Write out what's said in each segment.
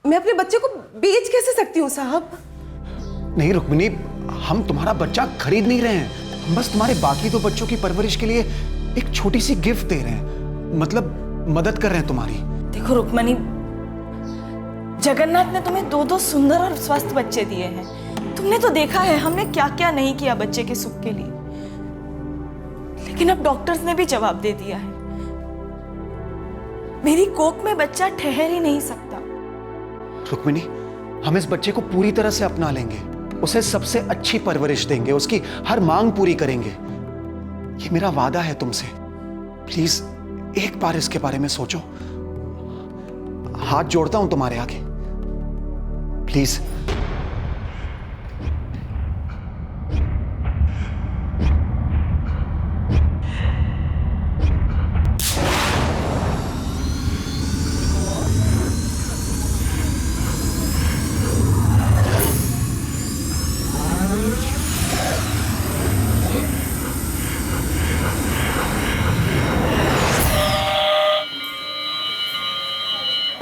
मैं अपने बच्चे को बेच कैसे सकती हूँ साहब? नहीं रुक्मिनी, हम तुम्हारा बच्चा खरीद नहीं रहे हैं, हम बस तुम्हारे बाकी दो बच्चों की परवरिश के लिए एक छोटी सी गिफ्ट दे रहे हैं, मतलब मदद कर रहे हैं तुम्हारी। देखो रुक्मणी, जगन्नाथ ने तुम्हें दो दो सुंदर और स्वस्थ बच्चे दिए हैं। तुमने तो देखा है हमने क्या क्या नहीं किया बच्चे के सुख के लिए, लेकिन अब डॉक्टर्स ने भी जवाब दे दिया है, मेरी कोख में बच्चा ठहर ही नहीं सकता। रुक्मिनी, हम इस बच्चे को पूरी तरह से अपना लेंगे, उसे सबसे अच्छी परवरिश देंगे, उसकी हर मांग पूरी करेंगे, ये मेरा वादा है तुमसे। प्लीज एक बार इसके बारे में सोचो, हाथ जोड़ता हूं तुम्हारे आगे, प्लीज।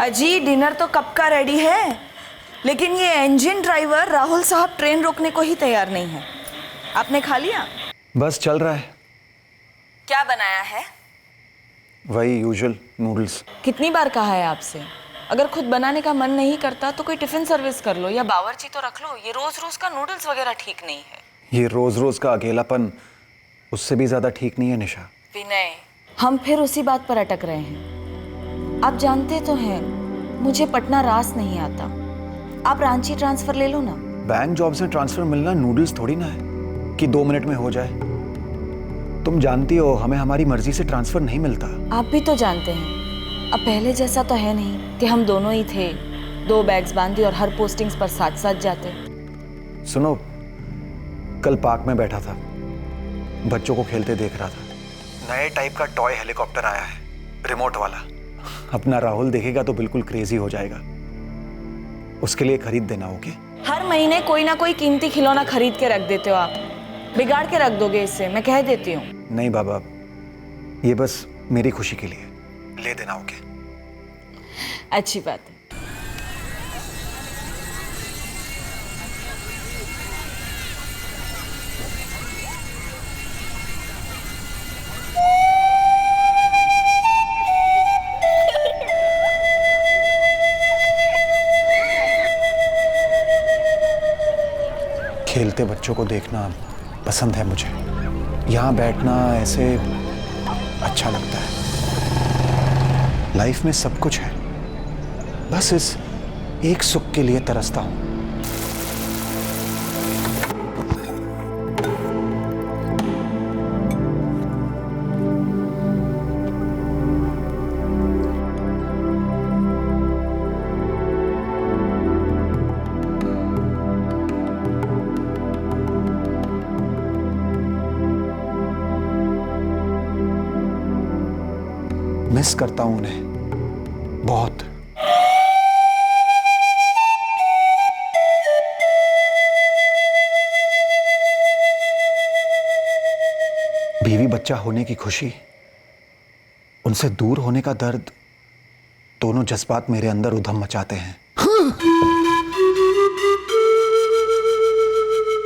अजी, डिनर तो कब का रेडी है, लेकिन ये इंजन ड्राइवर राहुल साहब ट्रेन रोकने को ही तैयार नहीं है। आपने खा लिया? बस चल रहा है। क्या बनाया है? वही यूजुअल नूडल्स। कितनी बार कहा है आपसे, अगर खुद बनाने का मन नहीं करता तो कोई टिफिन सर्विस कर लो या बावर्ची तो रख लो। ये रोज रोज का नूडल्स वगैरह ठीक नहीं है। ये रोज रोज का अकेलापन उससे भी ज्यादा ठीक नहीं है निशा। विनय, हम फिर उसी बात पर अटक रहे हैं। आप जानते तो हैं मुझे पटना रास नहीं आता, आप रांची ट्रांसफर ले लो ना। बैंक जॉब से ट्रांसफर मिलना नूडल्स थोड़ी ना है कि 2 मिनट में हो जाए। तुम जानती हो हमें हमारी मर्जी से ट्रांसफर नहीं मिलता। आप भी तो जानते हैं अब पहले जैसा तो है नहीं कि हम दोनों ही थे, 2 बैग्स बांधी और हर पोस्टिंग्स पर साथ साथ जाते। सुनो, कल पार्क में बैठा था, बच्चों को खेलते देख रहा था, नए टाइप का टॉय हेलीकॉप्टर आया है, रिमोट वाला। अपना राहुल देखेगा तो बिल्कुल क्रेजी हो जाएगा, उसके लिए खरीद देना। ओके? हर महीने कोई ना कोई कीमती खिलौना खरीद के रख देते हो आप, बिगाड़ के रख दोगे इससे, मैं कह देती हूँ। नहीं बाबा, ये बस मेरी खुशी के लिए, ले देना। ओके? अच्छी बात है। खेलते बच्चों को देखना पसंद है मुझे, यहाँ बैठना ऐसे अच्छा लगता है। लाइफ में सब कुछ है, बस इस एक सुख के लिए तरसता हूँ। मिस करता हूं उन्हें बहुत। बीवी बच्चा होने की खुशी, उनसे दूर होने का दर्द, दोनों जज्बात मेरे अंदर उधम मचाते हैं।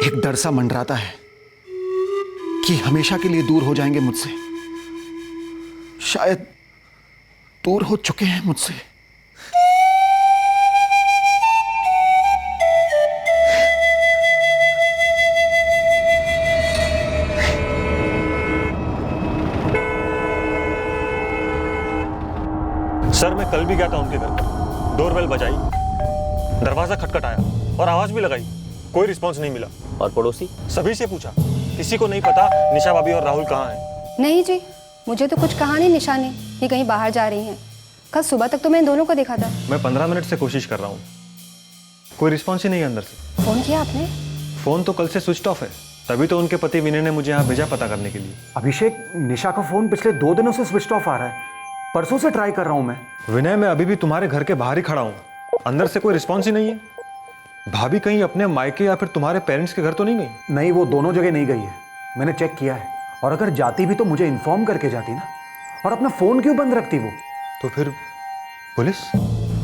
एक डर सा मंडराता है कि हमेशा के लिए दूर हो जाएंगे मुझसे, शायद दूर हो चुके हैं मुझसे। सर, मैं कल भी गया था उनके घर, डोरबेल बजाई, दरवाजा खटखटाया और आवाज भी लगाई, कोई रिस्पॉन्स नहीं मिला। और पड़ोसी? सभी से पूछा, किसी को नहीं पता निशा भाभी और राहुल कहाँ हैं। नहीं जी, मुझे तो कुछ कहा नहीं निशा ने कि कहीं बाहर जा रही हैं। कल सुबह तक तो मैंने दोनों को देखा था। मैं 15 मिनट से कोशिश कर रहा हूँ, कोई रिस्पॉन्स ही नहीं है अंदर से। फोन किया आपने? फोन तो कल से स्विच ऑफ है, तभी तो उनके पति विनय ने मुझे यहाँ भेजा पता करने के लिए। अभिषेक, निशा का फोन पिछले 2 दिनों से स्विच ऑफ आ रहा है, परसों से ट्राई कर रहा हूं मैं। विनय, मैं अभी भी तुम्हारे घर के बाहर ही खड़ा हूँ, अंदर से कोई रिस्पॉन्स ही नहीं है। भाभी कहीं अपने मायके या फिर तुम्हारे पेरेंट्स के घर तो नहीं गई? नहीं, वो दोनों जगह नहीं गई है, मैंने चेक किया है। और अगर जाती भी तो मुझे इन्फॉर्म करके जाती ना, और अपना फोन क्यों बंद रखती वो? तो फिर पुलिस?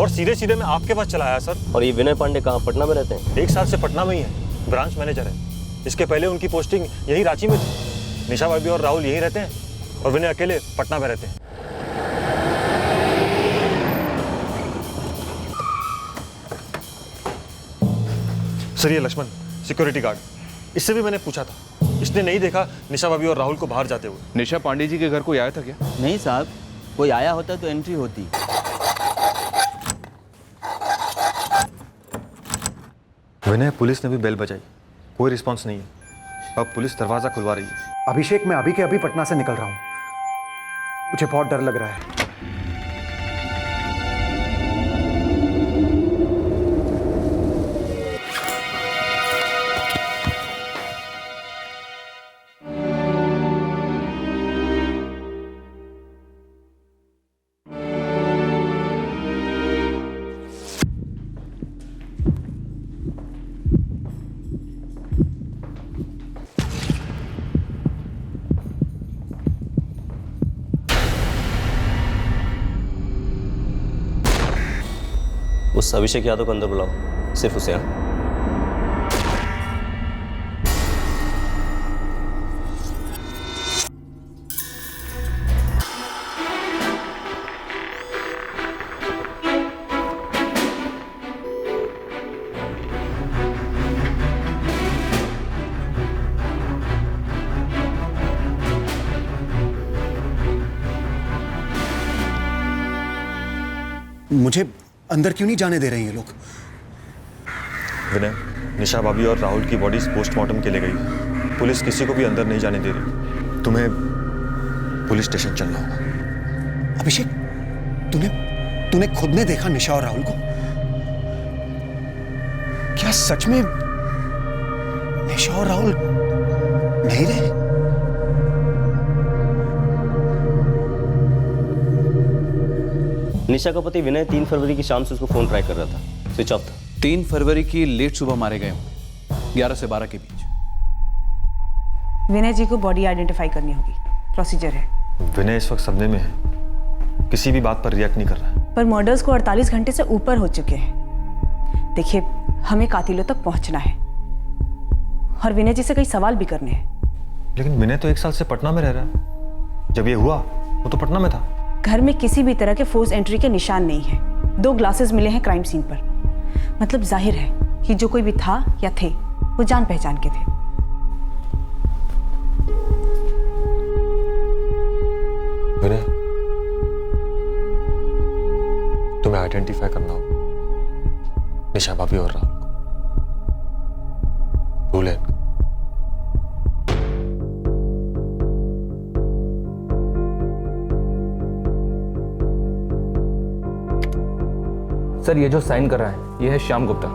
और सीधे सीधे मैं आपके पास चला आया सर। और ये विनय पांडे कहाँ, पटना में रहते हैं? 1 साल से पटना में ही है, ब्रांच मैनेजर है। इसके पहले उनकी पोस्टिंग यही रांची में थी। निशा भाभी और राहुल यहीं रहते हैं और विनय अकेले पटना में रहते हैं। सर ये लक्ष्मण, सिक्योरिटी गार्ड, इससे भी मैंने पूछा था, इसने नहीं देखा निशा भाभी और राहुल को बाहर जाते हुए। निशा पांडे जी के घर कोई आया था क्या? नहीं साहब, कोई आया होता तो एंट्री होती। विनय, पुलिस ने भी बेल बजाई, कोई रिस्पांस नहीं है। अब पुलिस दरवाजा खुलवा रही है। अभिषेक, मैं अभी के अभी पटना से निकल रहा हूँ, मुझे बहुत डर लग रहा है। उस अभिषेक यादव को अंदर बुलाओ, सिर्फ उसे। हाँ, मुझे अंदर क्यों नहीं जाने दे रहे हैं ये लोग? विनय, निशा भाभी और राहुल की बॉडीज पोस्टमार्टम के लिए गई। पुलिस किसी को भी अंदर नहीं जाने दे रही। तुम्हें पुलिस स्टेशन चलना होगा। अभिषेक, तूने खुद ने देखा निशा और राहुल को? क्या सच में निशा और राहुल नहीं रहे? निशा का पति विनय 3 फरवरी की शाम से उसको फोन ट्राई कर रहा था, स्विच ऑफ था। 3 फरवरी की लेट सुबह मारे गए होंगे, 11 से 12 के बीच। विनय जी को बॉडी आइडेंटिफाई करनी होगी, प्रोसीजर है। विनय इस वक्त सदमे में है, किसी भी बात पर रिएक्ट नहीं कर रहा है। पर मर्डर्स को 48 घंटे से ऊपर हो चुके हैं। देखिए, हमें कातिलों तक पहुंचना है और विनय जी से कई सवाल भी करने हैं। लेकिन विनय तो 1 साल से पटना में रह रहा है। जब ये हुआ वो तो पटना में था। घर में किसी भी तरह के फोर्स एंट्री के निशान नहीं है। 2 ग्लासेस मिले हैं क्राइम सीन पर। मतलब जाहिर है कि जो कोई भी था या थे वो जान पहचान के थे। विनय, तुम्हें आइडेंटिफाई करना होगा निशा भाभी और राहुल को। रूल है। सर ये जो साइन कर रहा है ये है श्याम गुप्ता।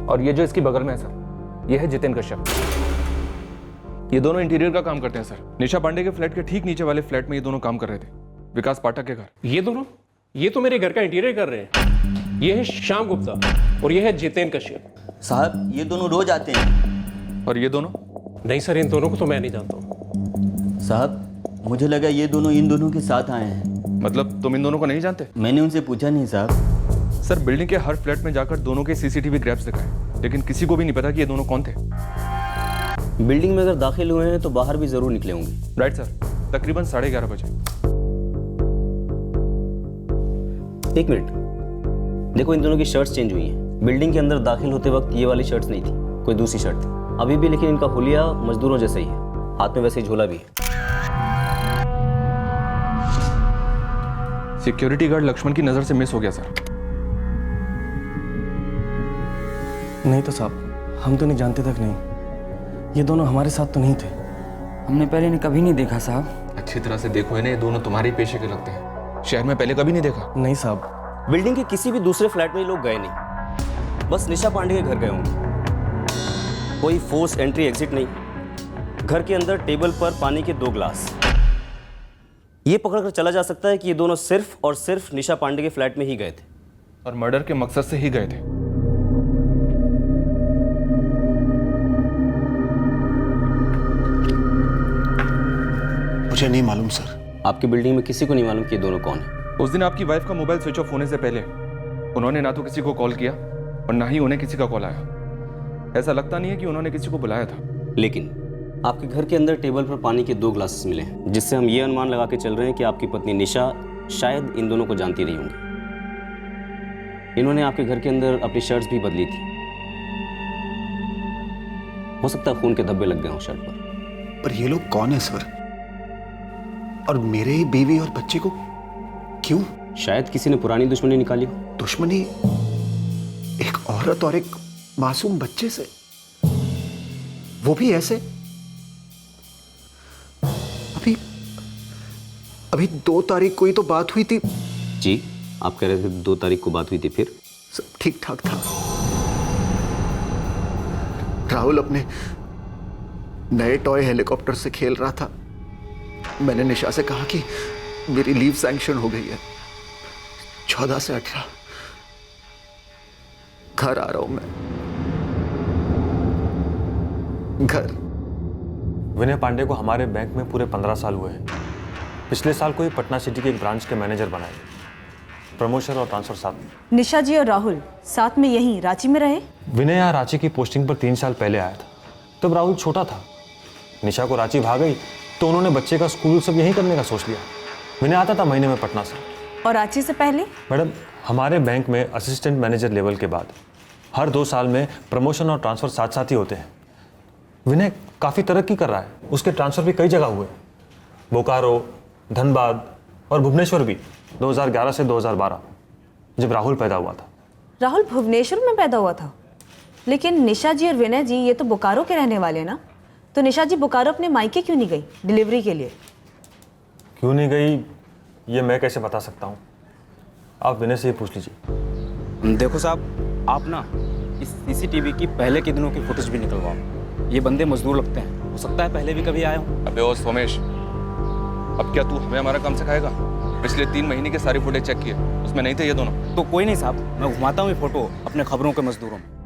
और ये जो इसकी बगल में है सर, ये है जितेन कश्यप। ये दोनों इंटीरियर का काम करते हैं सर। निशा पांडे के फ्लैट के ठीक नीचे वाले फ्लैट में ये दोनों काम कर रहे थे, विकास पाठक के घर। ये दोनों? ये तो मेरे घर का इंटीरियर कर रहे हैं। ये है श्याम गुप्ता और ये है जितेन कश्यप। साहब, ये दोनों रोज आते हैं। और ये दोनों? नहीं सर, इन दोनों को तो मैं नहीं जानता हूँ। साहब, मुझे लगा ये दोनों इन दोनों के साथ आए हैं। मतलब तुम इन दोनों को नहीं जानते? मैंने उनसे पूछा नहीं साहब। सर बिल्डिंग के हर फ्लैट में जाकर दोनों के सीसीटीवी ग्रैब्स दिखाए, लेकिन किसी को भी नहीं पता कि ये दोनों कौन थे। बिल्डिंग में अगर दाखिल हुए हैं तो बाहर भी जरूर निकले होंगे। राइट सर, तकरीबन 11:30 बजे। 1 मिनट, देखो इन दोनों की शर्ट्स चेंज हुई हैं। बिल्डिंग के अंदर दाखिल होते वक्त ये वाली शर्ट्स नहीं थी, कोई दूसरी शर्ट थी अभी भी, लेकिन इनका हुलिया मजदूरों जैसा ही है। हाथ में वैसे ही झोला भी है। सिक्योरिटी गार्ड लक्ष्मण की नजर से मिस हो गया सर। नहीं तो साहब, हम तो नहीं जानते तक नहीं। ये दोनों हमारे साथ तो नहीं थे। हमने पहले इन्हें कभी नहीं देखा साहब। अच्छी तरह से देखो इन्हें, ये दोनों तुम्हारे पेशे के लगते हैं। शहर में पहले कभी नहीं देखा? नहीं साहब। बिल्डिंग के किसी भी दूसरे फ्लैट में ये लोग गए नहीं, बस निशा पांडे के घर गए होंगे। कोई फोर्स एंट्री एग्जिट नहीं। घर के अंदर टेबल पर पानी के 2 ग्लास। ये पकड़कर चला जा सकता है कि ये दोनों सिर्फ और सिर्फ निशा पांडे के फ्लैट में ही गए थे और मर्डर के मकसद से ही गए थे। मुझे नहीं मालूम सर। आपकी बिल्डिंग में किसी को नहीं मालूम कि ये दोनों कौन है? उस दिन आपकी वाइफ का मोबाइल स्विच ऑफ होने से पहले उन्होंने ना तो किसी को कॉल किया और ना ही उन्हें किसी का कॉल आया। ऐसा लगता नहीं है कि उन्होंने किसी को बुलाया था। लेकिन आपके घर के अंदर टेबल पर पानी के 2 ग्लासेस मिले हैं, जिससे हम ये अनुमान लगा के चल रहे हैं कि आपकी पत्नी निशा शायद इन दोनों को जानती रही होंगी। इन्होंने आपके घर के अंदर अपनी शर्ट्स भी बदली थी। हो सकता है खून के धब्बे लग गए हों शर्ट पर। ये लोग कौन है सर? और मेरे ही बीवी और बच्चे को क्यों? शायद किसी ने पुरानी दुश्मनी निकाली हो। दुश्मनी एक औरत और एक मासूम बच्चे से, वो भी ऐसे? अभी 2 तारीख को ही तो बात हुई थी। जी, आप कह रहे थे 2 तारीख को बात हुई थी, फिर सब ठीक ठाक था। राहुल अपने नए टॉय हेलीकॉप्टर से खेल रहा था। मैंने निशा से कहा कि मेरी लीव सैंक्शन हो गई है, 14 से 18 घर आ रहा हूं मैं, घर। विनय पांडे को हमारे बैंक में पूरे 15 साल हुए हैं। पिछले साल को ही पटना सिटी के एक ब्रांच के मैनेजर बनाए। प्रमोशन और ट्रांसफर साथ में। निशा जी और राहुल साथ में यहीं रांची में रहे? विनय यहाँ रांची की पोस्टिंग पर 3 साल पहले आया था, तब राहुल छोटा था। निशा को रांची भाग गई तो उन्होंने बच्चे का स्कूल सब यहीं करने का सोच लिया। विनय आता था महीने में पटना से। और रांची से पहले? मैडम, हमारे बैंक में असिस्टेंट मैनेजर लेवल के बाद हर 2 साल में प्रमोशन और ट्रांसफर साथ साथ ही होते हैं। विनय काफ़ी तरक्की कर रहा है, उसके ट्रांसफर भी कई जगह हुए, बोकारो, धनबाद और भुवनेश्वर भी। 2011 से 2012 जब राहुल पैदा हुआ था। राहुल भुवनेश्वर में पैदा हुआ था? लेकिन निशा जी और विनय जी ये तो बोकारो के रहने वाले ना, तो निशा जी बोकारो अपने मायके क्यों नहीं गई डिलीवरी के लिए? क्यों नहीं गई ये मैं कैसे बता सकता हूँ, आप विनय से ही पूछ लीजिए। देखो साहब, आप ना इस CCTV की पहले के दिनों की फुटेज भी निकलवाओ। ये बंदे मजदूर लगते हैं, हो सकता है पहले भी कभी आए हो। अबे ओ सोमेश, अब क्या तू हमें हमारा काम सिखाएगा? पिछले 3 महीने के सारी फुटेज चेक किए, उसमें नहीं थे ये दोनों। तो कोई नहीं साहब, मैं घुमाता हूँ ये फोटो अपने खबरों के मजदूरों में।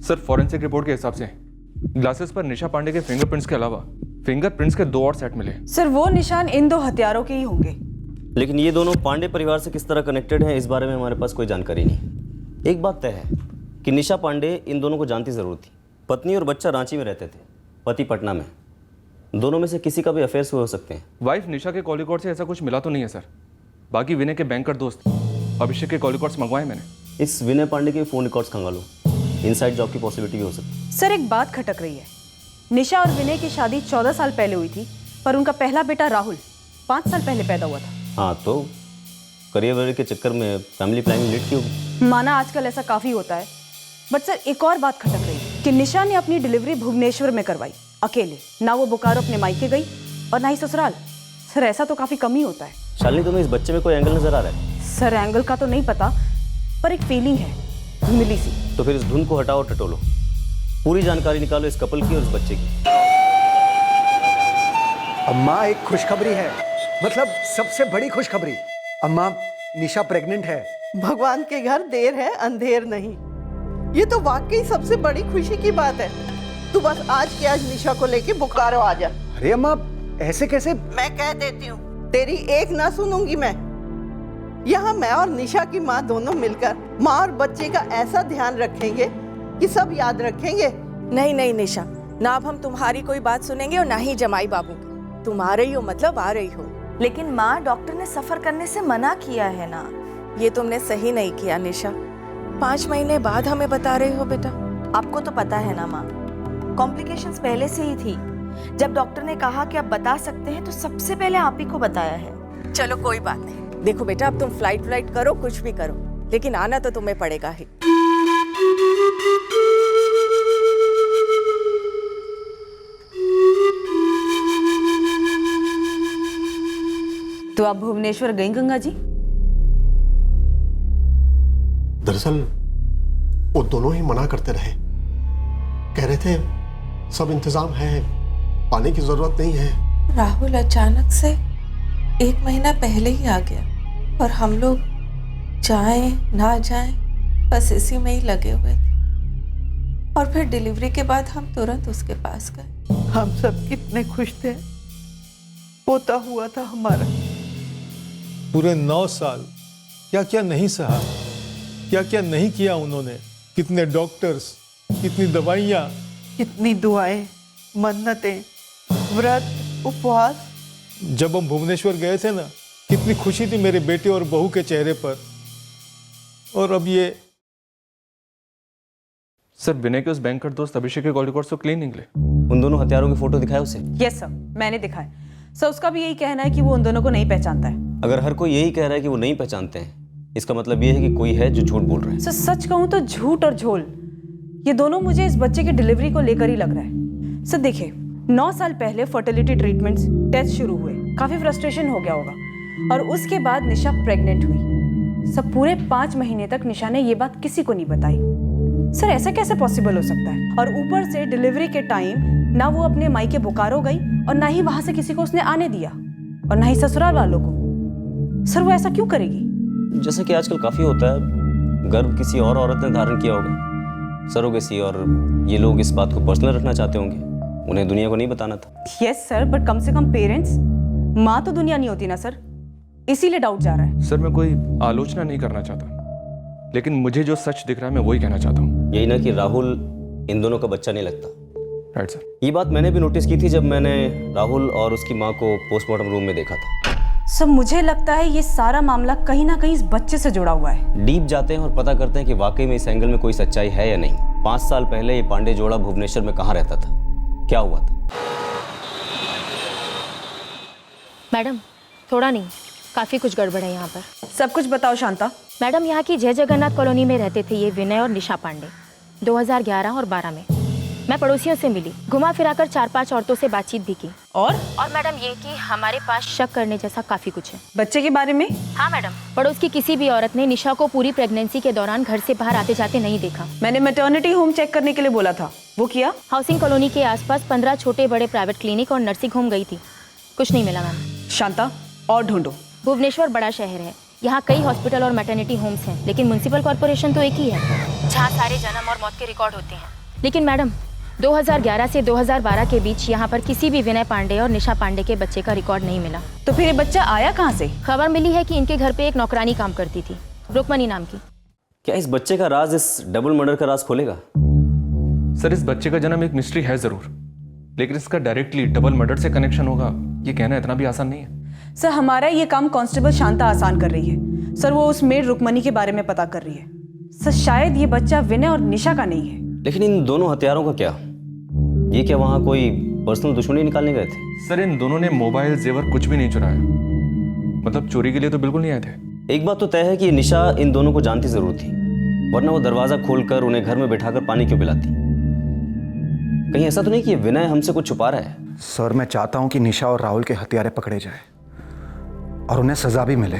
सर, फॉरेंसिक रिपोर्ट के हिसाब से ग्लासेस पर निशा पांडे के फिंगरप्रिंट्स के अलावा फिंगरप्रिंट्स के 2 और सेट मिले। सर, वो निशान इन 2 हथियारों के ही होंगे। लेकिन ये दोनों पांडे परिवार से किस तरह कनेक्टेड हैं, इस बारे में हमारे पास कोई जानकारी नहीं। एक बात तय है कि निशा पांडे इन दोनों को जानती ज़रूर थी। पत्नी और बच्चा रांची में रहते थे, पति पटना में। दोनों में से किसी का भी अफेयर्स हुए हो सकते हैं। वाइफ निशा के कॉल रिकॉर्ड से ऐसा कुछ मिला तो नहीं है सर। बाकी विनय के बैंकर दोस्त अभिषेक के कॉल रिकॉर्ड्स मंगवाए मैंने। इस विनय पांडे के फ़ोन रिकॉर्ड्स खंगालो, इनसाइड जॉब की पॉसिबिलिटी भी हो सकती है। सर, एक बात खटक रही है। निशा और विनय की शादी 14 साल पहले हुई थी, पर उनका पहला बेटा राहुल 5 साल पहले पैदा हुआ था। हाँ, तो करियर वेरियर के चक्कर में फैमिली प्लानिंग लेट की होगी। माना आजकल ऐसा काफ़ी होता है, बट सर एक और बात खटक रही है कि निशा ने अपनी डिलीवरी भुवनेश्वर में करवाई अकेले। ना वो बोकारो अपने मायके गई और ना ही ससुराल। सर, ऐसा तो काफ़ी कम ही होता है। शालिनी, तुम्हें इस बच्चे में कोई एंगल नजर आ रहा है? सर, एंगल का तो नहीं पता, पर एक फीलिंग है, धुंधली सी। तो फिर इस धुन को हटाओ, टटोलो, पूरी जानकारी निकालो इस कपल की और इस बच्चे की। अम्मा, एक खुशखबरी है, मतलब सबसे बड़ी खुशखबरी। अम्मा, निशा प्रेग्नेंट है। भगवान के घर देर है अंधेर नहीं। ये तो वाकई सबसे बड़ी खुशी की बात है। तू बस आज के आज निशा को लेके बोकारो आ जा। अरे अम्मा, ऐसे कैसे? मैं कह देती हूँ, तेरी एक ना सुनूंगी मैं। यहाँ मैं और निशा की माँ दोनों मिलकर माँ और बच्चे का ऐसा ध्यान रखेंगे कि सब याद रखेंगे। नहीं नहीं निशा, ना अब हम तुम्हारी कोई बात सुनेंगे और ना ही जमाई बाबू की। तुम आ रही हो मतलब आ रही हो। लेकिन माँ, डॉक्टर ने सफर करने से मना किया है ना। ये तुमने सही नहीं किया निशा। 5 महीने बाद हमें बता रहे हो बेटा। आपको तो पता है ना माँ, कॉम्प्लिकेशंस पहले से ही थी। जब डॉक्टर ने कहा कि आप बता सकते हैं तो सबसे पहले आप ही को बताया है। चलो कोई बात नहीं। देखो बेटा, अब तुम फ्लाइट करो, कुछ भी करो, लेकिन आना तो तुम्हें पड़ेगा ही। तो आप भुवनेश्वर गई गंगा जी? दरअसल वो दोनों ही मना करते रहे, कह रहे थे सब इंतजाम है, पानी की जरूरत नहीं है। राहुल अचानक से 1 महीना पहले ही आ गया और हम लोग जाएं ना जाएं बस इसी में ही लगे हुए थे। और फिर डिलीवरी के बाद हम तुरंत उसके पास गए। हम सब कितने खुश थे, पोता हुआ था हमारा। पूरे 9 साल क्या क्या नहीं सहा, क्या क्या नहीं किया उन्होंने। कितने डॉक्टर्स, कितनी दवाइयाँ, कितनी दुआएं, मन्नतें, व्रत, उपवास। जब हम भुवनेश्वर गए थे ना, कितनी खुशी थी मेरे बेटे और बहू के चेहरे पर। और अब ये। सर, विनय के उस बैंक का दोस्त अभिषेक के कॉल रिकॉर्ड्स तो क्लीन निकले। उन दोनों हथियारों की फोटो दिखाए उसे? यस सर, मैंने दिखाया। सर, उसका भी यही कहना है कि वो उन दोनों को नहीं पहचानता है। अगर हर कोई यही कह रहा है कि वो नहीं पहचानते हैं, इसका मतलब ये है कि कोई है जो झूठ बोल रहा है। सर, सच कहूं तो झूठ और झोल, ये दोनों मुझे इस बच्चे की डिलीवरी को लेकर ही लग रहा है। सर देखिए, 9 साल पहले फर्टिलिटी ट्रीटमेंट्स, टेस्ट शुरू हुए, काफी फ्रस्ट्रेशन हो गया होगा, और उसके बाद निशा प्रेग्नेंट हुई। सब पूरे 5 महीने तक निशा ने ये बात किसी को नहीं बताई। सर, ऐसा कैसे पॉसिबल हो सकता है? और ऊपर से डिलीवरी के टाइम ना वो अपने मायके बोकारो गई और ना ही वहां से किसी को उसने आने दिया, और ना ही ससुराल वालों को। सर, वो ऐसा क्यों करेगी? जैसा कि आजकल काफी होता है, गर्भ किसी और औरत ने धारण किया होगा, सरोगेसी, और ये लोग इस बात को पर्सनल रखना चाहते होंगे, उन्हें दुनिया को नहीं बताना था। यस सर, बट कम से कम पेरेंट्स, माँ तो दुनिया नहीं होती ना सर, इसीलिए डाउट जा रहा है। सर, मैं कोई आलोचना नहीं करना चाहता, लेकिन मुझे जो सच दिख रहा है मैं वही कहना चाहता हूँ। यही ना कि राहुल इन दोनों का बच्चा नहीं लगता। Right sir. ये बात मैंने भी नोटिस की थी जब मैंने राहुल और उसकी माँ को पोस्टमार्टम रूम में देखा था। सर, मुझे लगता है ये सारा मामला कहीं ना कहीं इस बच्चे से जुड़ा हुआ है। डीप जाते हैं और पता करते हैं कि वाकई में इस एंगल में कोई सच्चाई है या नहीं। 5 साल पहले ये पांडे जोड़ा भुवनेश्वर में कहाँ रहता था, क्या हुआ था? मैडम, थोड़ा नहीं, काफ़ी कुछ गड़बड़ है यहाँ पर। सब कुछ बताओ शांता। मैडम, यहाँ की जय जगन्नाथ कॉलोनी में रहते थे ये विनय और निशा पांडे। 2011 और 12 में मैं पड़ोसियों से मिली, घुमा फिराकर 4-5 औरतों से बातचीत भी की। और मैडम ये कि हमारे पास शक करने जैसा काफ़ी कुछ है। बच्चे के बारे में? हाँ मैडम, पड़ोस की किसी भी औरत ने निशा को पूरी प्रेगनेंसी के दौरान घर से बाहर आते जाते नहीं देखा। मैंने मैटर्निटी होम चेक करने के लिए बोला था, वो किया? हाउसिंग कॉलोनी के आसपास 15 छोटे बड़े प्राइवेट क्लिनिक और नर्सिंग होम गई थी, कुछ नहीं मिला मैम। शांता, और ढूंढो। भुवनेश्वर बड़ा शहर है, यहाँ कई हॉस्पिटल और मैटर्निटी होम्स हैं, लेकिन म्युनिसिपल कॉर्पोरेशन तो एक ही है जहाँ सारे जन्म और मौत के रिकॉर्ड होते हैं। लेकिन मैडम, 2011 से 2012 के बीच यहाँ पर किसी भी विनय पांडे और निशा पांडे के बच्चे का रिकॉर्ड नहीं मिला। तो फिर ये बच्चा आया कहाँ से? खबर मिली है कि इनके घर पे एक नौकरानी काम करती थी, रुक्मणी नाम की। क्या इस बच्चे का राज इस डबल मर्डर का राज खोलेगा? सर, इस बच्चे का जन्म एक मिस्ट्री है जरूर, लेकिन इसका डायरेक्टली डबल मर्डर से कनेक्शन होगा ये कहना इतना भी आसान नहीं है। सर, हमारा ये काम कांस्टेबल शांता आसान कर रही है। सर, वो उस मेड रुक्मणी के बारे में पता कर रही है। सर, शायद ये बच्चा विनय और निशा का नहीं है। लेकिन इन दोनों हथियारों का क्या? ये क्या वहाँ कोई पर्सनल दुश्मनी निकालने गए थे? सर, इन दोनों ने मोबाइल, जेवर कुछ भी नहीं चुराया, मतलब चोरी के लिए तो बिल्कुल नहीं आए थे। एक बात तो तय है कि निशा इन दोनों को जानती जरूर थी, वरना वो दरवाजा खोलकर उन्हें घर में बैठाकर पानी क्यों पिलाती? कहीं ऐसा तो नहीं कि विनय हमसे कुछ छुपा रहा है? सर, मैं चाहता हूं कि निशा और राहुल के हत्यारे पकड़े जाए और उन्हें सजा भी मिले,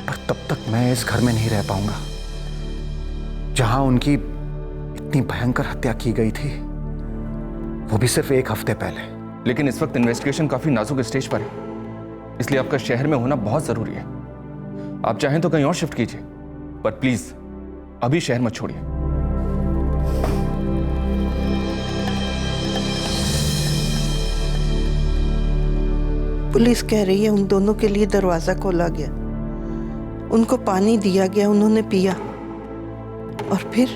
पर तब तक मैं इस घर में नहीं रह पाऊंगा जहां उनकी इतनी भयंकर हत्या की गई थी, वो भी सिर्फ 1 हफ्ते पहले। लेकिन इस वक्त इन्वेस्टिगेशन काफी नाजुक स्टेज पर है, इसलिए आपका शहर में होना बहुत जरूरी है। आप चाहें तो कहीं और शिफ्ट कीजिए, पर प्लीज अभी शहर मत छोड़िए। पुलिस कह रही है उन दोनों के लिए दरवाजा खोला गया, उनको पानी दिया गया, उन्होंने पिया और फिर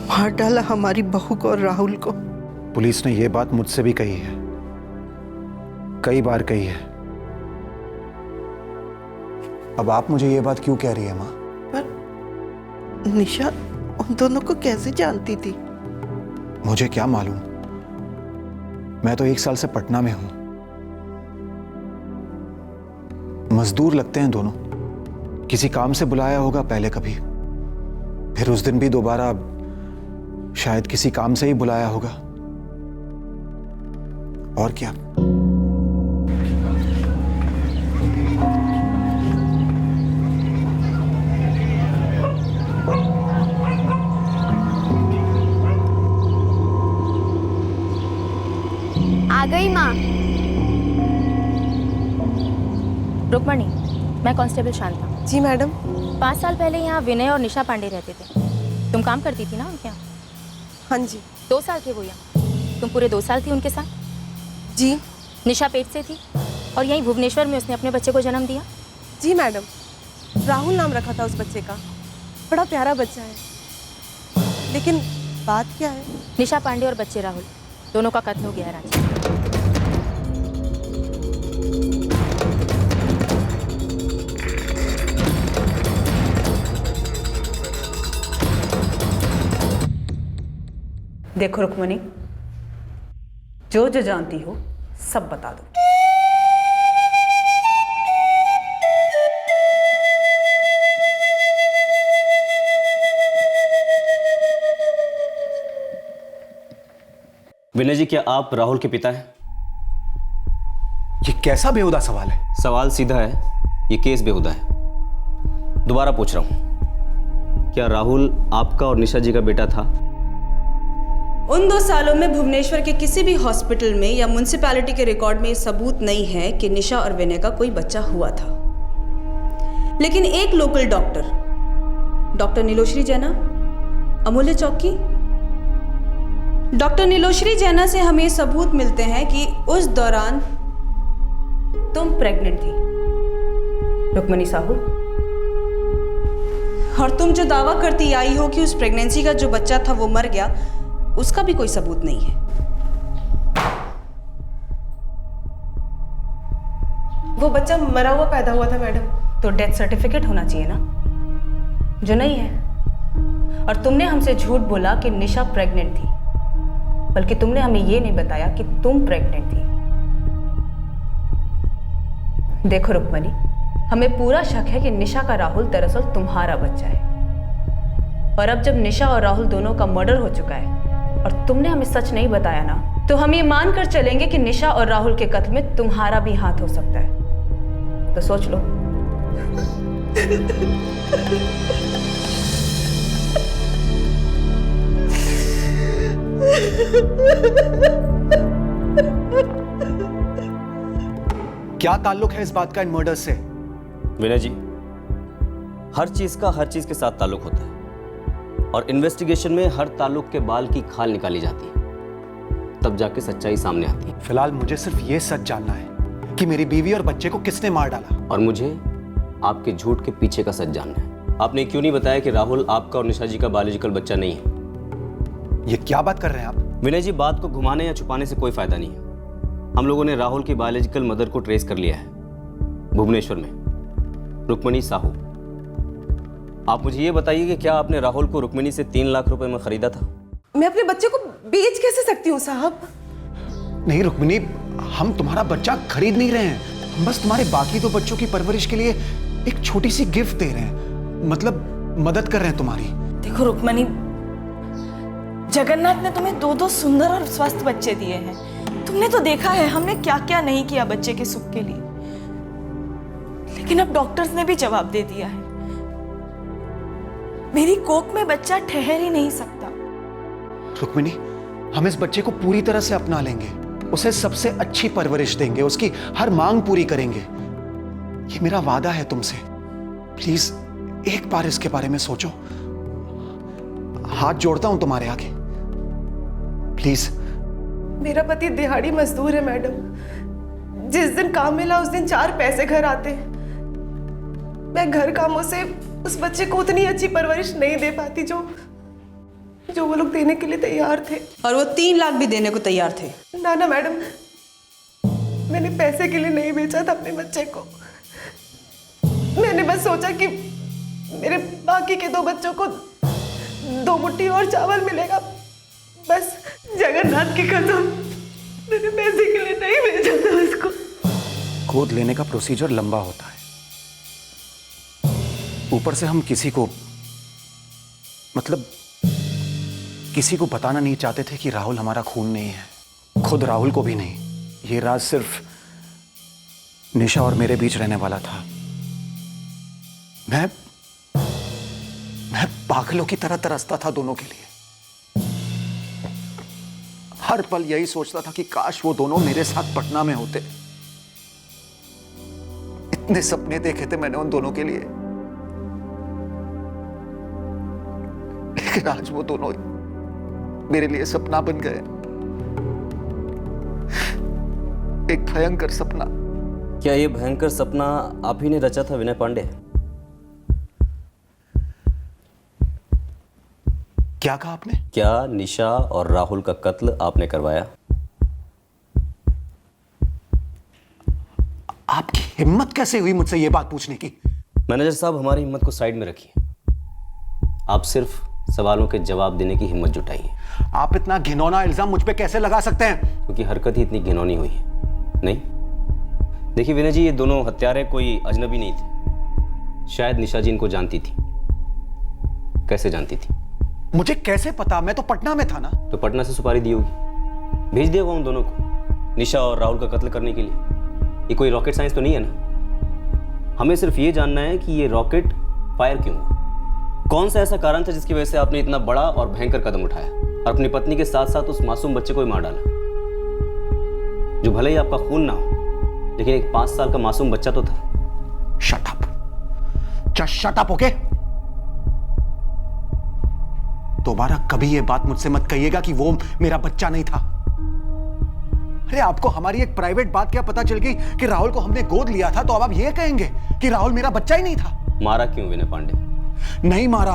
मार डाला हमारी बहू को और राहुल को। पुलिस ने यह बात मुझसे भी कही है। कहीं ऐसा तो नहीं कि विनय हमसे कुछ छुपा रहा है? सर, मैं चाहता हूं कि आप मुझे माफ कर दें। सर, मैं चाहता हूं कि निशा और राहुल के हत्यारे पकड़े जाए और उन्हें सजा भी मिले, पर तब तक मैं इस घर में नहीं रह पाऊंगा जहां उनकी इतनी भयंकर हत्या की गई थी, वो भी सिर्फ 1 हफ्ते पहले। लेकिन इस वक्त इन्वेस्टिगेशन काफी नाजुक स्टेज पर है, इसलिए आपका शहर में होना बहुत जरूरी है। आप चाहें तो कहीं और शिफ्ट कीजिए, पर प्लीज अभी शहर मत छोड़िए। कई बार कही है। अब आप मुझे ये बात क्यों कह रही है माँ? पर निशा उन दोनों को कैसे जानती थी? मुझे क्या मालूम, मैं तो 1 साल से पटना में हूं। मजदूर लगते हैं दोनों, किसी काम से बुलाया होगा पहले कभी, फिर उस दिन भी दोबारा शायद किसी काम से ही बुलाया होगा। और क्या। आ गई माँ। रुक्मणी, मैं कांस्टेबल शांता। जी मैडम। 5 साल पहले यहाँ विनय और निशा पांडे रहते थे। तुम काम करती थी ना उनके यहाँ? हाँ जी। 2 साल थे वो यहाँ। तुम पूरे 2 साल थी उनके साथ? जी। निशा पेट से थी और यहीं भुवनेश्वर में उसने अपने बच्चे को जन्म दिया? जी मैडम। राहुल नाम रखा था उस बच्चे का। बड़ा प्यारा बच्चा है। लेकिन बात क्या है? निशा पांडे और बच्चे राहुल दोनों का कत्ल हो गया है रांची। देखो रुक्मणी, जो जो जानती हो सब बता दो। विनय जी, क्या आप राहुल के पिता हैं? ये कैसा बेहुदा सवाल है? सवाल सीधा है, ये केस बेहुदा है। दोबारा पूछ रहा हूं, क्या राहुल आपका और निशा जी का बेटा था? उन 2 सालों में भुवनेश्वर के किसी भी हॉस्पिटल में या म्युनिसिपैलिटी के रिकॉर्ड में सबूत नहीं है कि निशा और विनय का कोई बच्चा हुआ था। लेकिन एक लोकल डॉक्टर नीलोश्री जैना, अमूल्य चौक की डॉक्टर नीलोश्री जैना से हमें सबूत मिलते हैं कि उस दौरान तुम प्रेग्नेंट थी, रुक्मणी साहू। और तुम जो दावा करती आई हो कि उस प्रेगनेंसी का जो बच्चा था वो मर गया, उसका भी कोई सबूत नहीं है। वो बच्चा मरा हुआ पैदा हुआ था मैडम। तो डेथ सर्टिफिकेट होना चाहिए ना, जो नहीं है। और तुमने हमसे झूठ बोला कि निशा प्रेग्नेंट थी, बल्कि तुमने हमें ये नहीं बताया कि तुम प्रेग्नेंट थी। देखो रुक्मणी, हमें पूरा शक है कि निशा का राहुल दरअसल तुम्हारा बच्चा है। और अब जब निशा और राहुल दोनों का मर्डर हो चुका है और तुमने हमें सच नहीं बताया ना, तो हम ये मानकर चलेंगे कि निशा और राहुल के कत्ल में तुम्हारा भी हाथ हो सकता है। तो सोच लो। क्या ताल्लुक है इस बात का इन मर्डर से? विनय जी, हर चीज के साथ ताल्लुक होता है और इन्वेस्टिगेशन में हर ताल्लुक के बाल की खाल निकाली जाती है, तब जाके सच्चाई सामने आती है। फिलहाल मुझे सिर्फ ये सच जानना है कि मेरी बीवी और बच्चे को किसने मार डाला। और मुझे आपके झूठ के पीछे का सच जानना है। आपने क्यों नहीं बताया कि राहुल आपका और निशा जी का बायोलॉजिकल बच्चा नहीं है? ये क्या बात कर रहे हैं आप? विनय जी, बात को घुमाने या छुपाने से कोई फायदा नहीं है। हम लोगों ने राहुल की बायोलॉजिकल मदर को ट्रेस कर लिया है भुवनेश्वर में, रुक्मणी साहू। आप मुझे ये बताइए कि क्या आपने राहुल को रुक्मिणी से 3 लाख रुपए में खरीदा था? मैं अपने बच्चे को बेच कैसे सकती हूँ साहब? नहीं रुक्मिणी, हम तुम्हारा बच्चा खरीद नहीं रहे हैं, हम बस तुम्हारे बाकी 2 बच्चों की परवरिश के लिए एक छोटी सी गिफ्ट दे रहे हैं, मतलब मदद कर रहे हैं तुम्हारी। देखो रुक्मणी, जगन्नाथ ने तुम्हें 2 सुंदर और स्वस्थ बच्चे दिए हैं। तुमने तो देखा है हमने क्या क्या नहीं किया बच्चे के सुख के लिए। लेकिन अब डॉक्टर्स ने भी जवाब दे दिया है, मेरी कोख में बच्चा ठहर ही नहीं सकता। रुक्मिणी, हम इस बच्चे को पूरी तरह से अपना लेंगे, उसे सबसे अच्छी परवरिश देंगे, उसकी हर मांग पूरी करेंगे। ये मेरा वादा है तुमसे। प्लीज एक बार इसके बारे में सोचो। हाथ जोड़ता हूं तुम्हारे आगे, प्लीज। मेरा पति दिहाड़ी मजदूर है मैडम। जिस दिन काम मिला उस दिन 4 पैसे घर आते। मैं घर कामों से उस बच्चे को उतनी अच्छी परवरिश नहीं दे पाती जो वो लोग देने के लिए तैयार थे। और वो 3 लाख भी देने को तैयार थे। ना ना मैडम, मैंने पैसे के लिए नहीं बेचा था अपने बच्चे को। मैंने बस सोचा कि मेरे बाकी के 2 बच्चों को 2 मुट्ठी और चावल मिलेगा, बस। जगन्नाथ की कसम, मैंने पैसे के लिए नहीं बेचा था उसको। गोद लेने का प्रोसीजर लंबा होता है, ऊपर से हम किसी को किसी को बताना नहीं चाहते थे कि राहुल हमारा खून नहीं है, खुद राहुल को भी नहीं। ये राज सिर्फ निशा और मेरे बीच रहने वाला था। मैं पागलों की तरह तरसता था दोनों के लिए। हर पल यही सोचता था कि काश वो दोनों मेरे साथ पटना में होते। इतने सपने देखे थे मैंने उन दोनों के लिए, लेकिन आज वो दोनों मेरे लिए सपना बन गए। एक भयंकर सपना। क्या ये भयंकर सपना आप ही ने रचा था विनय पांडे? क्या कहा आपने? क्या निशा और राहुल का कत्ल आपने करवाया? आपकी हिम्मत कैसे हुई मुझसे ये बात पूछने की? मैनेजर साहब, हमारी हिम्मत को साइड में रखिए। आप सिर्फ सवालों के जवाब देने की हिम्मत जुटाइए। आप इतना घिनौना इल्जाम मुझ पे कैसे लगा सकते हैं? क्योंकि हरकत ही इतनी घिनौनी हुई है। नहीं, देखिए विनय जी, ये दोनों हत्यारे कोई अजनबी नहीं थे। शायद निशा जी इनको जानती थी। कैसे जानती थी? मुझे कैसे पता? मैं तो पटना में था ना। तो पटना से सुपारी दी होगी, भेज दिया होगा उन दोनों को निशा और राहुल का कत्ल करने के लिए। ये कोई रॉकेट साइंस तो नहीं है ना। हमें सिर्फ ये जानना है कि ये रॉकेट फायर क्यों हुआ। कौन सा ऐसा कारण था जिसकी वजह से आपने इतना बड़ा और भयंकर कदम उठाया और अपनी पत्नी के साथ साथ उस मासूम बच्चे को ही मार डाला, जो भले ही आपका खून ना हो, लेकिन एक 5 साल का मासूम बच्चा तो था। Shut up, just shut up, okay? दोबारा कभी ये बात मुझसे मत कहिएगा कि वो मेरा बच्चा नहीं था। अरे आपको हमारी एक प्राइवेट बात क्या पता चल गई कि राहुल को हमने गोद लिया था, तो अब आप ये कहेंगे कि राहुल मेरा बच्चा ही नहीं था? मारा क्यों विनय पांडे? नहीं मारा,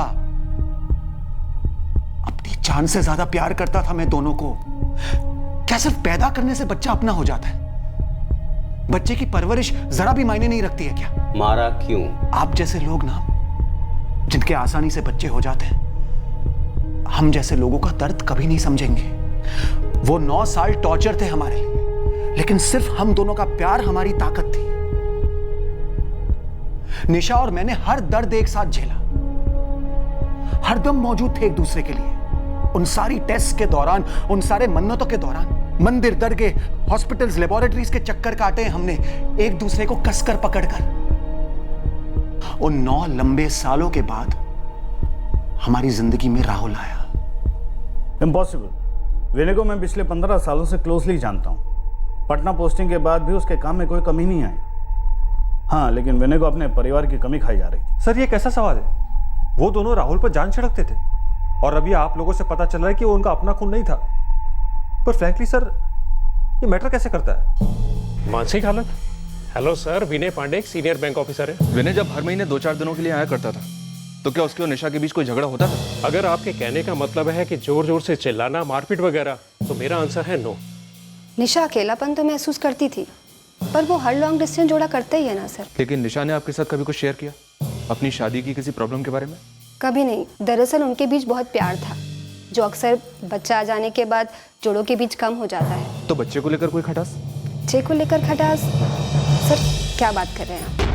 अपनी जान से ज्यादा प्यार करता था मैं दोनों को। क्या सिर्फ पैदा करने से बच्चा अपना हो जाता है? बच्चे की परवरिश जरा भी मायने नहीं रखती है क्या? मारा क्यों? आप जैसे लोग ना, जिनके आसानी से बच्चे हो जाते हैं, हम जैसे लोगों का दर्द कभी नहीं समझेंगे। वो 9 साल टॉर्चर थे हमारे लिए, लेकिन सिर्फ हम दोनों का प्यार हमारी ताकत थी। निशा और मैंने हर दर्द एक साथ झेला, हरदम मौजूद थे एक दूसरे के लिए। उन सारी टेस्ट के दौरान, उन सारे मन्नतों के दौरान, मंदिर, दरगाह, हॉस्पिटल्स, लेबोरेटरीज के चक्कर काटे हमने एक दूसरे को कसकर पकड़कर। उन 9 लंबे सालों के बाद हमारी जिंदगी में राहुल आया। इम्पॉसिबल। विनय को मैं पिछले 15 सालों से क्लोजली जानता हूँ। पटना पोस्टिंग के बाद भी उसके काम में कोई कमी नहीं आई। हाँ, लेकिन विनय को अपने परिवार की कमी खाई जा रही थी। सर, ये कैसा सवाल है? वो दोनों राहुल पर जान छिड़कते थे और अभी आप लोगों से पता चल रहा है कि वो उनका अपना खून नहीं था। पर फ्रैंकली सर, ये मैटर कैसे करता है? मानसिक हालत। हेलो सर, विनय पांडे एक सीनियर बैंक ऑफिसर है। विनय जब हर महीने 2-4 दिनों के लिए आया करता था, तो क्या उसके और निशा के बीच कोई झगड़ा होता था? अगर आपके कहने का मतलब है कि जोर जोर से चिल्लाना, मारपीट वगैरह, तो मेरा आंसर है नो। निशा अकेलापन तो महसूस करती थी, पर वो हर लॉन्ग डिस्टेंस जोड़ा करता ही है ना सर। लेकिन निशा ने आपके साथ कभी कुछ शेयर किया अपनी शादी की किसी प्रॉब्लम के बारे में? कभी नहीं। दरअसल उनके बीच बहुत प्यार था, जो अक्सर बच्चा आ जाने के बाद जोड़ों के बीच कम हो जाता है। तो बच्चे को लेकर कोई खटास? बच्चे को लेकर खटास? सर क्या बात कर रहे हैं आप?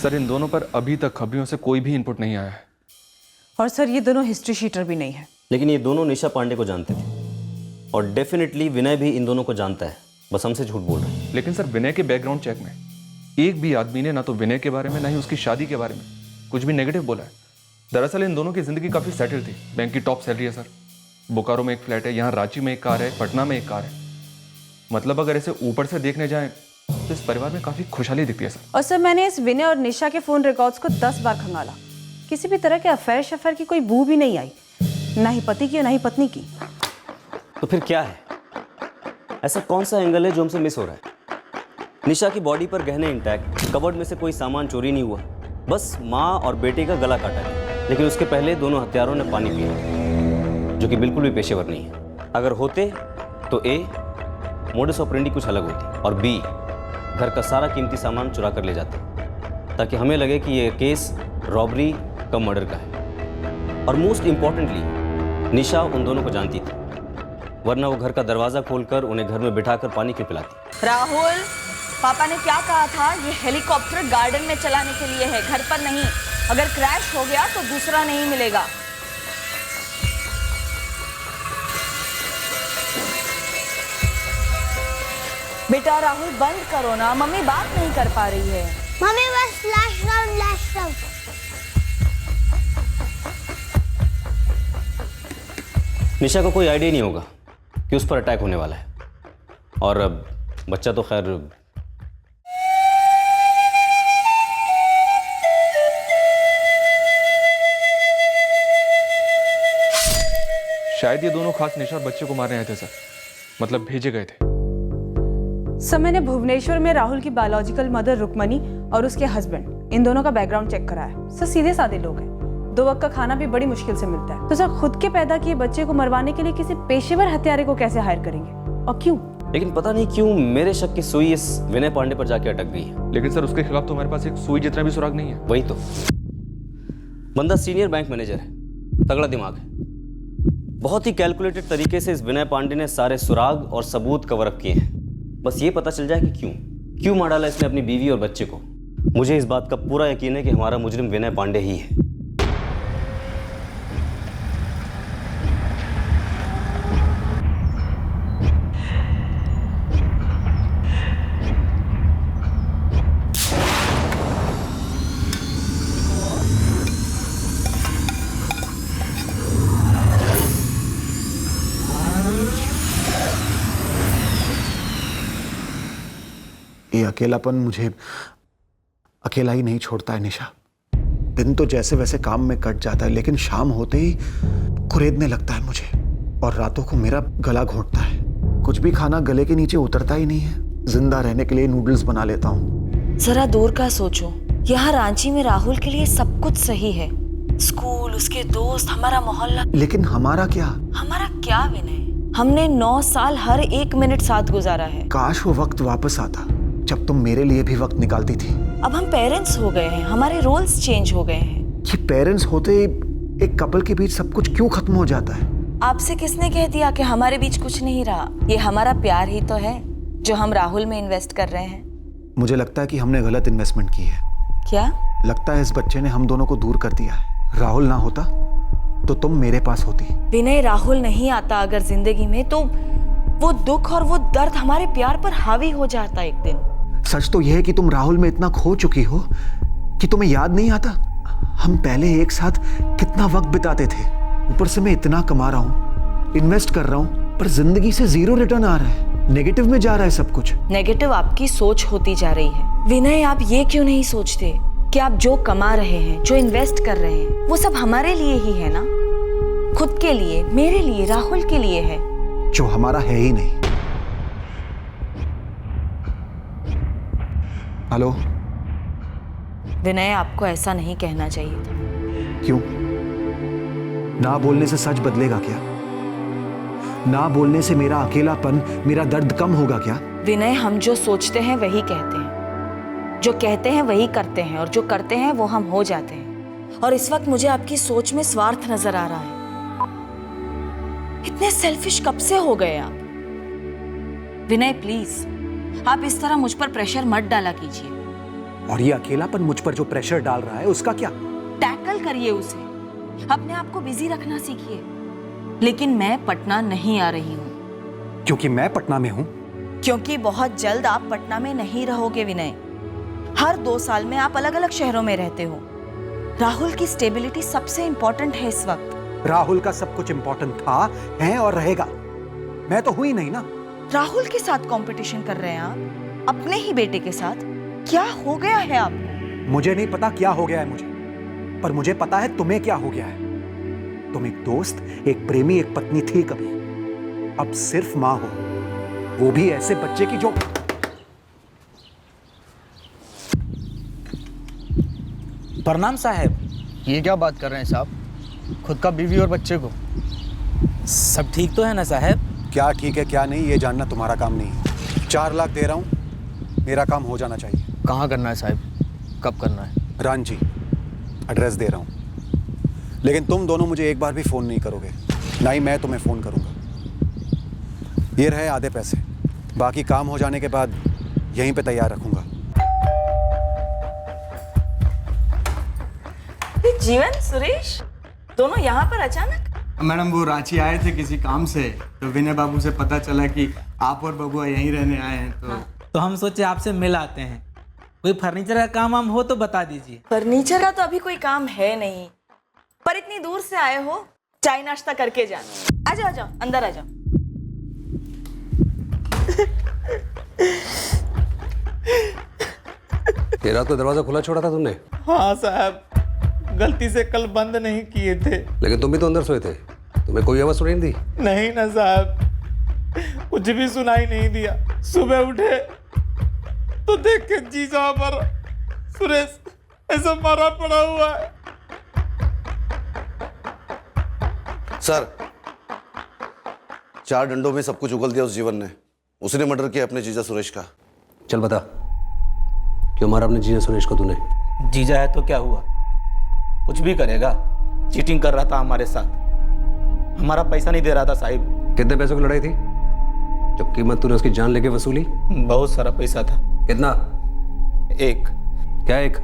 सर, इन दोनों पर अभी तक खबरियों से कोई भी इनपुट नहीं आया है। और सर, ये दोनों हिस्ट्री शीटर भी नहीं है। लेकिन ये दोनों निशा पांडे को जानते थे और डेफिनेटली विनय भी इन दोनों को जानता है, बस हमसे झूठ बोल रहे हैं। लेकिन सर, विनय के बैकग्राउंड चेक में एक भी आदमी ने ना तो विनय के बारे में, ना ही उसकी शादी के बारे में कुछ भी नेगेटिव बोला है। दरअसल इन दोनों की जिंदगी काफी सेटल थी। बैंक की टॉप सैलरी है सर, बोकारो में एक फ्लैट है, यहाँ रांची में एक कार है, पटना में एक कार है। मतलब अगर इसे ऊपर से देखने जाएं तो इस परिवार में काफी खुशहाली दिखती है सर। और सर, मैंने इस विनय और निशा के फोन रिकॉर्ड्स को 10 बार खंगाला, किसी भी तरह के अफेयर शफेयर की कोई बू भी नहीं आई, ना ही पति की और ना ही पत्नी की। तो फिर क्या है? ऐसा कौन सा एंगल है जो हमसे मिस हो रहा है? निशा की बॉडी पर गहने इंटैक्ट, कबर्ड में से कोई सामान चोरी नहीं हुआ, बस माँ और बेटे का गला काटा गया। लेकिन उसके पहले दोनों हत्यारों ने पानी पिया, जो कि बिल्कुल भी पेशेवर नहीं है। अगर होते तो ए, मोडस ऑपरेंडी कुछ अलग होती, और बी, घर का सारा कीमती सामान चुरा कर ले जाते, ताकि हमें लगे कि ये केस रॉबरी कम मर्डर का है। और मोस्ट इम्पॉर्टेंटली, निशा उन दोनों को जानती थी, वरना वो घर का दरवाजा खोलकर उन्हें घर में बिठाकर पानी क्यों पिलाती? राहुल, पापा ने क्या कहा था? ये हेलीकॉप्टर गार्डन में चलाने के लिए है, घर पर नहीं। अगर क्रैश हो गया तो दूसरा नहीं मिलेगा। बेटा राहुल बंद करो ना, मम्मी बात नहीं कर पा रही है। मम्मी बस लास्ट राउंड। निशा को कोई आइडिया नहीं होगा कि उस पर अटैक होने वाला है, और अब बच्चा तो खैर शायद ये दोनों खास निशा और बच्चे को मारने आए थे सर, मतलब भेजे गए थे। सर मैंने भुवनेश्वर में राहुल की बायोलॉजिकल मदर रुक्मणी और उसके हस्बैंड, इन दोनों का बैकग्राउंड चेक कराया। सर सीधे साधे लोग हैं, 2 वक्त का खाना भी बड़ी मुश्किल से मिलता है। तो सर खुद के पैदा किए बच्चे को मरवाने के लिए किसी पेशेवर हत्यारे को कैसे हायर करेंगे, और क्यों? लेकिन पता नहीं क्यों मेरे शक की सुई इस विनय पांडे पर जाके अटक गई है। लेकिन सर उसके खिलाफ तो हमारे पास एक सुई जितना भी सुराग नहीं है। वही तो, बंदा सीनियर बैंक मैनेजर है, तगड़ा दिमाग है। बहुत ही कैलकुलेटेड तरीके से इस विनय पांडे ने सारे सुराग और सबूत कवर अप किए हैं। बस ये पता चल जाए कि क्यों मार डाला इसने अपनी बीवी और बच्चे को। मुझे इस बात का पूरा यकीन है कि हमारा मुजरिम विनय पांडे ही है। ये अकेलापन मुझे अकेला ही नहीं छोड़ता है निशा। दिन तो जैसे वैसे काम में कट जाता है, लेकिन शाम होते ही कुरेदने लगता है मुझे, और रातों को मेरा गला घोंटता है। कुछ भी खाना गले के नीचे उतरता ही नहीं है। जिंदा रहने के लिए नूडल्स बना लेता हूँ। जरा दूर का सोचो, यहाँ रांची में राहुल के लिए सब कुछ सही है, स्कूल, उसके दोस्त, हमारा मोहल्ला। लेकिन हमारा क्या? हमारा क्या विनय? हमने 9 साल हर 1 मिनट साथ गुजारा है। काश वो वक्त वापस आता जब तुम मेरे लिए भी वक्त निकालती थी। अब हम पेरेंट्स हो गए हैं, हमारे रोल्स चेंज हो गए हैं। ये पेरेंट्स होते ही एक कपल के बीच सब कुछ क्यों खत्म हो जाता है? आपसे किसने कह दिया कि हमारे बीच कुछ नहीं रहा? ये हमारा प्यार ही तो है जो हम राहुल में इन्वेस्ट कर रहे हैं। मुझे लगता है कि हमने गलत इन्वेस्टमेंट की है। क्या? लगता है इस बच्चे ने हम दोनों को दूर कर दिया है। राहुल ना होता तो तुम मेरे पास होती। विनय, राहुल नहीं आता अगर जिंदगी में, तो वो दुख और वो दर्द हमारे प्यार पर हावी हो जाता एक दिन। सच तो यह है कि तुम राहुल में इतना खो चुकी हो कि तुम्हें याद नहीं आता हम पहले एक साथ कितना वक्त बिताते थे। ऊपर से मैं इतना कमा रहा हूँ, इन्वेस्ट कर रहा हूँ, पर जिंदगी से 0 रिटर्न आ रहा है। नेगेटिव में जा रहा है सब कुछ। नेगेटिव आपकी सोच होती जा रही है। विनय, आप ये क्यों नहीं सोचते कि आप जो कमा रहे हैं, जो इन्वेस्ट कर रहे हैं, वो सब हमारे लिए ही है ना? खुद के लिए, मेरे लिए, राहुल के लिए है, जो हमारा है ही नहीं। हेलो विनय, आपको ऐसा नहीं कहना चाहिए था। क्यों? ना बोलने से सच बदलेगा क्या? ना बोलने से मेरा अकेलापन, मेरा दर्द कम होगा क्या? विनय, हम जो सोचते हैं वही कहते हैं, जो कहते हैं वही करते हैं, और जो करते हैं वो हम हो जाते हैं। और इस वक्त मुझे आपकी सोच में स्वार्थ नजर आ रहा है। इतने सेल्फिश कब से हो गए आप? विनय प्लीज, आप इस तरह मुझ पर प्रेशर मत डाला कीजिए। और ये अकेलापन मुझ पर जो प्रेशर डाल रहा है उसका क्या? टैकल करिए उसे, अपने आप को बिजी रखना सीखिए। लेकिन मैं पटना नहीं आ रही हूँ। क्योंकि मैं पटना में हूँ? क्योंकि बहुत जल्द आप पटना में नहीं रहोगे विनय। हर 2 साल में आप अलग अलग शहरों में रहते हो। राहुल की स्टेबिलिटी सबसे इंपॉर्टेंट है इस वक्त। राहुल का सब कुछ इंपॉर्टेंट था, है और रहेगा। मैं तो हुई नहीं ना। राहुल के साथ कंपटीशन कर रहे हैं आप, अपने ही बेटे के साथ। क्या हो गया है आपको? मुझे नहीं पता क्या हो गया है मुझे, पर मुझे पता है तुम्हें क्या हो गया है। तुम एक दोस्त, एक प्रेमी, एक पत्नी थी कभी, अब सिर्फ मां हो, वो भी ऐसे बच्चे की जो। प्रणाम साहब। ये क्या बात कर रहे हैं साहब? खुद का बीवी और बच्चे को। सब ठीक तो है ना साहब? क्या ठीक है क्या नहीं ये जानना तुम्हारा काम नहीं है। 4 लाख दे रहा हूं, मेरा काम हो जाना चाहिए। कहाँ करना है साहब? कब करना है? रांची, एड्रेस दे रहा हूं, लेकिन तुम दोनों मुझे एक बार भी फोन नहीं करोगे, ना ही मैं तुम्हें फोन करूंगा। ये रहे आधे पैसे, बाकी काम हो जाने के बाद यहीं पे तैयार रखूंगा। जीवन, सुरेश, दोनों यहाँ पर अचानक? मैडम वो रांची आए थे किसी काम से, तो विनय बाबू से पता चला कि आप और बबुआ यहीं रहने आए हैं, तो हम सोचे आपसे मिल आते हैं। कोई फर्नीचर का काम वाम हो तो बता दीजिए। फर्नीचर का तो अभी कोई काम है नहीं, पर इतनी दूर से आए हो, चाय नाश्ता करके जाना। आ जाओ, आ जाओ, अंदर आ जाओ। तेरा तो दरवाजा खुला छोड़ा था तुमने? हाँ साहब, गलती से कल बंद नहीं किए थे। लेकिन तुम भी तो अंदर सोए थे, तुम्हें कोई आवाज सुनाई नहीं दी? नहीं ना साहब, कुछ भी सुनाई नहीं दिया। सुबह उठे तो देख के जीजा पर सुरेश ऐसा मरा पड़ा हुआ है। सर, 4 डंडों में सब कुछ उगल दिया उस जीवन ने। उसने मर्डर किया अपने जीजा सुरेश का। चल बता, क्यों मारा अपने जीजा सुरेश को तूने? जीजा है तो क्या हुआ, कुछ भी करेगा। चीटिंग कर रहा था हमारे साथ, हमारा पैसा नहीं दे रहा था साहिब। कितने पैसों की लड़ाई थी? जो कीमत तूने उसकी जान लेके वसूली? बहुत सारा पैसा था। कितना? 1 क्या 1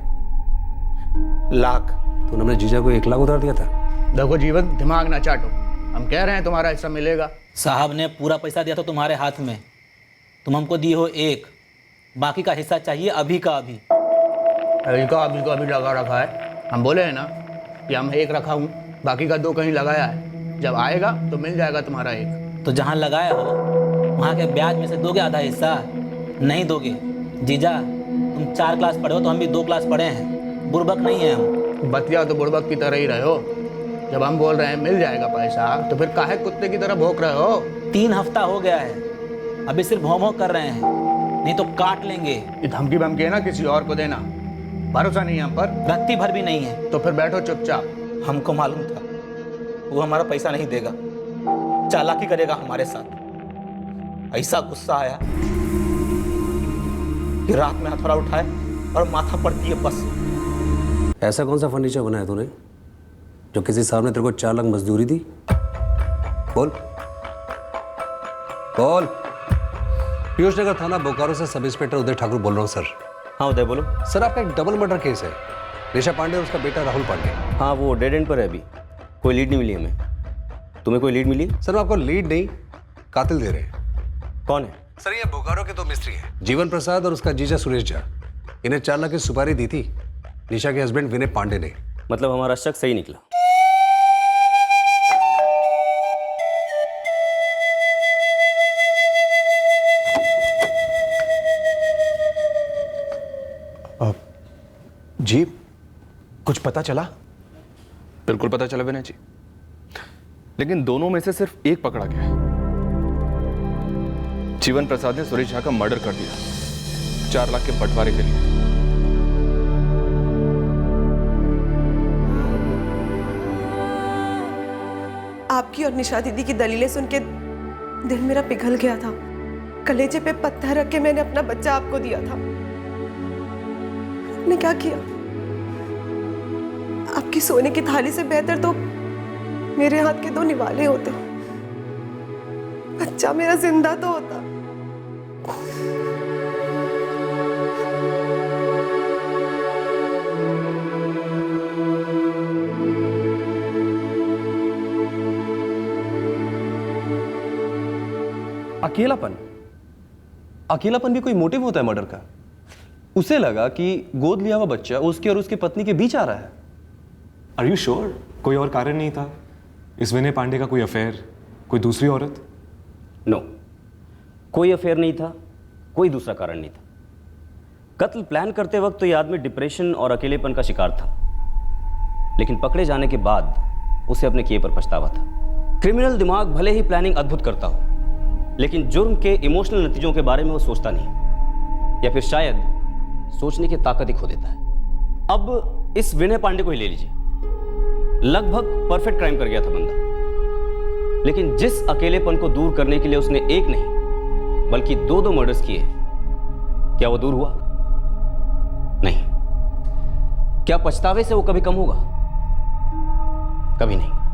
लाख? तूने अपने जीजा को 1 लाख उधार दिया था? देखो जीवन, दिमाग ना चाटो, हम कह रहे हैं तुम्हारा हिस्सा मिलेगा। साहब ने पूरा पैसा दिया था तुम्हारे हाथ में, तुम हमको दिए हो 1, बाकी का हिस्सा चाहिए अभी का अभी। अभी को अभी लगा रखा है। हम बोले हैं ना कि हम 1 रखा हूँ, बाकी का 2 कहीं लगाया है। जब आएगा तो मिल जाएगा तुम्हारा 1। तो जहाँ लगाया हो वहाँ के ब्याज में से दोगे आधा हिस्सा? नहीं दोगे जीजा, तुम 4 क्लास पढ़े हो तो हम भी 2 क्लास पढ़े हैं, बुड़बक नहीं है हम। बतिया तो बुड़बक की तरह ही रहे हो। जब हम बोल रहे हैं मिल जाएगा पैसा, तो फिर काहे कुत्ते की तरह भौंक रहे हो? 3 हफ्ता हो गया है, अभी सिर्फ भौं कर रहे हैं, नहीं तो काट लेंगे। ये धमकी बमकी है ना किसी और को देना, भरोसा नहीं है हम पर। रत्ती भर भी नहीं है। तो फिर बैठो चुपचाप। हमको मालूम था वो हमारा पैसा नहीं देगा, चालाकी करेगा हमारे साथ। ऐसा गुस्सा आया कि रात में हथौड़ा उठाए और माथा पड़ती है बस। ऐसा कौन सा फर्नीचर बनाया तूने जो किसी साहब ने तेरे को 4 लाख मजदूरी दी? बोल बोल। पीयूष नगर थाना बोकारो से सब इंस्पेक्टर उदय ठाकुर बोल रहा हूँ सर। हाँ उदय बोलो। सर आपका एक डबल मर्डर केस है, निशा पांडे और उसका बेटा राहुल पांडे। हाँ वो डेड एंड पर है, अभी कोई लीड नहीं मिली हमें। तुम्हें कोई लीड मिली? सर आपको लीड नहीं, कातिल दे रहे हैं। कौन है? सर ये बोकारो के 2 मिस्त्री हैं, जीवन प्रसाद और उसका जीजा सुरेश झा। इन्हें 4 लाख की सुपारी दी थी निशा के हस्बैंड विनय पांडे ने। मतलब हमारा शक सही निकला। जी कुछ पता चला? बिल्कुल पता चला विनय जी, लेकिन दोनों में से सिर्फ एक पकड़ा गया है। जीवन प्रसाद ने सुरेश झा का मर्डर कर दिया 4 लाख के बंटवारे के लिए। आपकी और निशा दीदी की दलीलें सुन के दिल मेरा पिघल गया था। कलेजे पे पत्थर रख के मैंने अपना बच्चा आपको दिया था। आपने क्या किया? आपकी सोने की थाली से बेहतर तो मेरे हाथ के 2 निवाले होते। बच्चा मेरा जिंदा तो होता। अकेलापन भी कोई मोटिव होता है मर्डर का? उसे लगा कि गोद लिया हुआ बच्चा उसके और उसकी पत्नी के बीच आ रहा है। आर यू श्योर कोई और कारण नहीं था? इस विनय पांडे का कोई अफेयर, कोई दूसरी औरत? नो, कोई अफेयर नहीं था, कोई दूसरा कारण नहीं था। कत्ल प्लान करते वक्त तो ये आदमी डिप्रेशन और अकेलेपन का शिकार था। लेकिन पकड़े जाने के बाद उसे अपने किए पर पछतावा था। क्रिमिनल दिमाग भले ही प्लानिंग अद्भुत करता हो, लेकिन जुर्म के इमोशनल नतीजों के बारे में वो सोचता नहीं, या फिर शायद सोचने की ताकत ही खो देता है। अब इस विनय पांडे को ही ले लीजिए, लगभग परफेक्ट क्राइम कर गया था बंदा, लेकिन जिस अकेलेपन को दूर करने के लिए उसने एक नहीं बल्कि दो मर्डर्स किए, क्या वो दूर हुआ? नहीं। क्या पछतावे से वो कभी कम होगा? कभी नहीं।